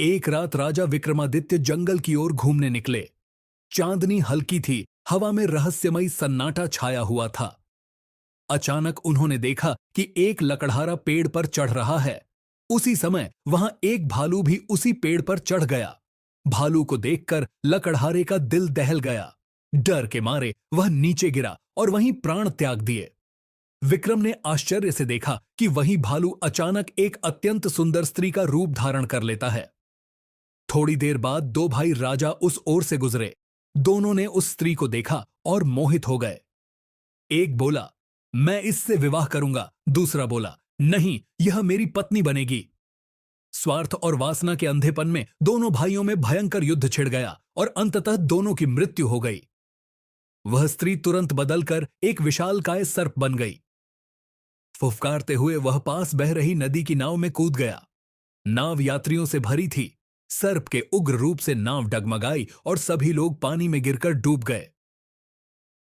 एक रात राजा विक्रमादित्य जंगल की ओर घूमने निकले। चांदनी हल्की थी, हवा में रहस्यमयी सन्नाटा छाया हुआ था। अचानक उन्होंने देखा कि एक लकड़हारा पेड़ पर चढ़ रहा है। उसी समय वहां एक भालू भी उसी पेड़ पर चढ़ गया। भालू को देखकर लकड़हारे का दिल दहल गया। डर के मारे वह नीचे गिरा और वहीं प्राण त्याग दिए। विक्रम ने आश्चर्य से देखा कि वही भालू अचानक एक अत्यंत सुंदर स्त्री का रूप धारण कर लेता है। थोड़ी देर बाद दो भाई राजा उस ओर से गुजरे। दोनों ने उस स्त्री को देखा और मोहित हो गए। एक बोला, मैं इससे विवाह करूंगा। दूसरा बोला, नहीं, यह मेरी पत्नी बनेगी। स्वार्थ और वासना के अंधेपन में दोनों भाइयों में भयंकर युद्ध छिड़ गया और अंततः दोनों की मृत्यु हो गई। वह स्त्री तुरंत बदलकर एक विशालकाय सर्प बन गई। फुफकारते हुए वह पास बह रही नदी की नाव में कूद गया। नाव यात्रियों से भरी थी। सर्प के उग्र रूप से नाव डगमगाई और सभी लोग पानी में गिरकर डूब गए।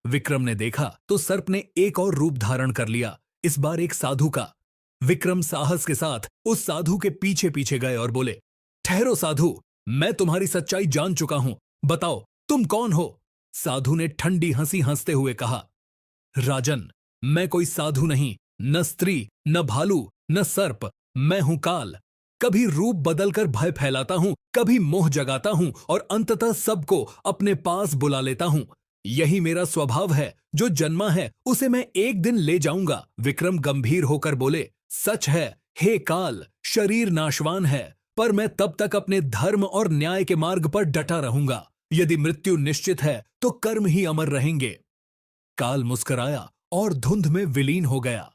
विक्रम ने देखा तो सर्प ने एक और रूप धारण कर लिया, इस बार एक साधु का। विक्रम साहस के साथ उस साधु के पीछे पीछे गए और बोले, ठहरो साधु, मैं तुम्हारी सच्चाई जान चुका हूं, बताओ तुम कौन हो। साधु ने ठंडी हंसी हंसते हुए कहा, राजन, मैं कोई साधु नहीं, न स्त्री, न भालू, न सर्प, मैं हूं काल। कभी रूप बदलकर भय फैलाता हूं, कभी मोह जगाता हूं और अंततः सबको अपने पास बुला लेता हूं। यही मेरा स्वभाव है। जो जन्मा है उसे मैं एक दिन ले जाऊंगा। विक्रम गंभीर होकर बोले, सच है हे काल, शरीर नाशवान है, पर मैं तब तक अपने धर्म और न्याय के मार्ग पर डटा रहूंगा। यदि मृत्यु निश्चित है तो कर्म ही अमर रहेंगे। काल मुस्कुराया और धुंध में विलीन हो गया।